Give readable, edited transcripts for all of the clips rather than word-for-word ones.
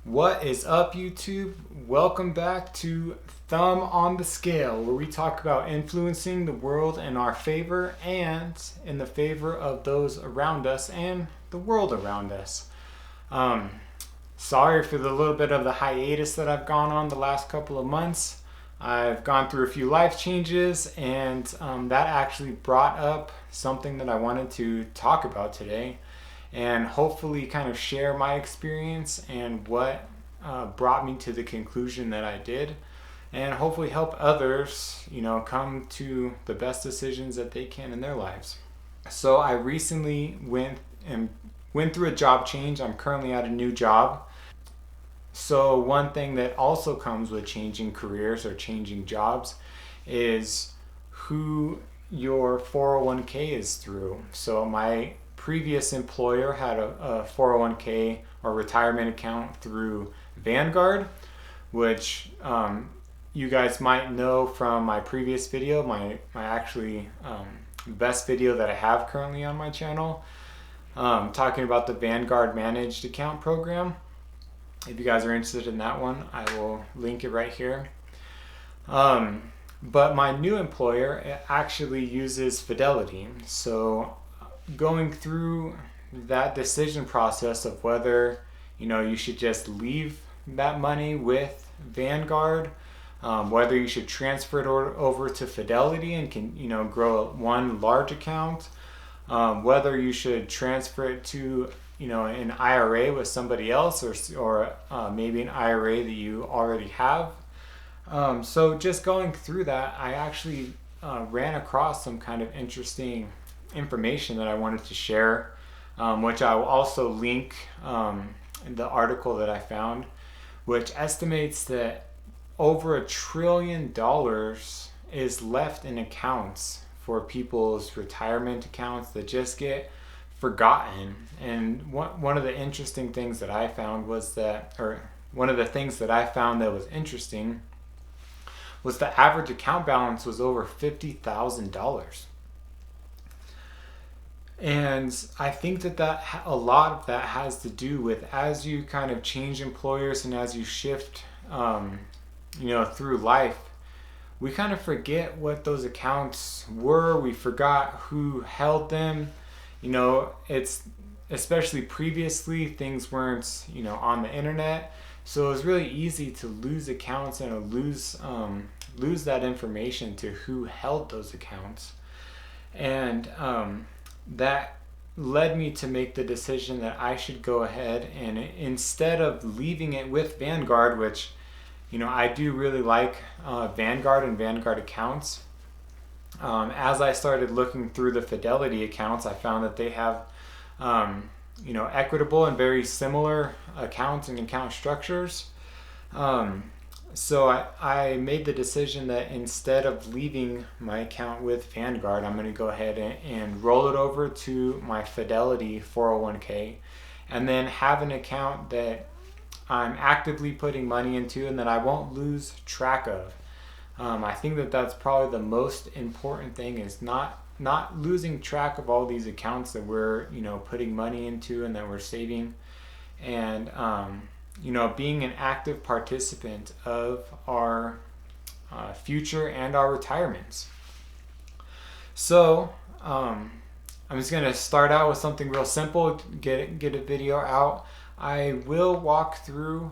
What is up, YouTube? Welcome back to Thumb on the Scale, where we talk about influencing the world in our favor and in the favor of those around us and the world around us. Um, Sorry for the little bit of the hiatus that I've gone on the last couple of months. I've gone through a few life changes, and that actually brought up something that I wanted to talk about today and hopefully kind of share my experience and what brought me to the conclusion that I did, and hopefully help others, come to the best decisions that they can in their lives. So I recently went through a job change. I'm currently at a new job. So one thing that also comes with changing careers or changing jobs is who your 401k is through. So my previous employer had a 401k or retirement account through Vanguard, which you guys might know from my previous video, my actually best video that I have currently on my channel, talking about the Vanguard Managed Account Program. If you guys are interested in that one, I will link it right here. But my new employer actually uses Fidelity. So going through that decision process of whether you should just leave that money with Vanguard, whether you should transfer it over to Fidelity and can grow one large account, whether you should transfer it to an IRA with somebody else, or maybe an IRA that you already have. So just going through that, I actually ran across some kind of interesting information that I wanted to share, which I will also link in the article that I found, which estimates that over $1 trillion is left in accounts for people's retirement accounts that just get forgotten. And one of the interesting things that I found was that, or one of the things that I found that was interesting was the average account balance was over $50,000. And I think that a lot of that has to do with, as you kind of change employers and as you shift, through life, we kind of forget what those accounts were. We forgot who held them. It's especially previously, things weren't, on the internet. So it was really easy to lose accounts and lose that information to who held those accounts. And that led me to make the decision that I should go ahead and, instead of leaving it with Vanguard, which, I do really like Vanguard and Vanguard accounts. As I started looking through the Fidelity accounts, I found that they have, equitable and very similar accounts and account structures. So I made the decision that instead of leaving my account with Vanguard, I'm going to go ahead and roll it over to my Fidelity 401k, and then have an account that I'm actively putting money into and that I won't lose track of. I think that that's probably the most important thing, is not losing track of all these accounts that we're putting money into and that we're saving, and being an active participant of our future and our retirements. So I'm just going to start out with something real simple, get a video out. I will walk through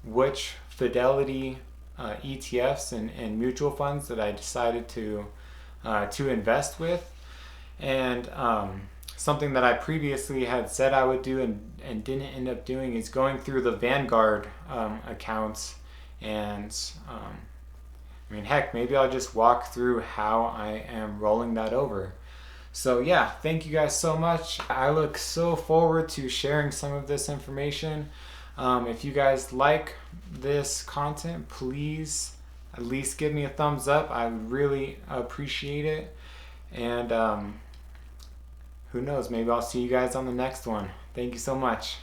which Fidelity ETFs and mutual funds that I decided to invest with, and something that I previously had said I would do and didn't end up doing is going through the Vanguard accounts. And heck, maybe I'll just walk through how I am rolling that over. So yeah, thank you guys so much. I look so forward to sharing some of this information. If you guys like this content, please at least give me a thumbs up. I would really appreciate it. And who knows, maybe I'll see you guys on the next one. Thank you so much.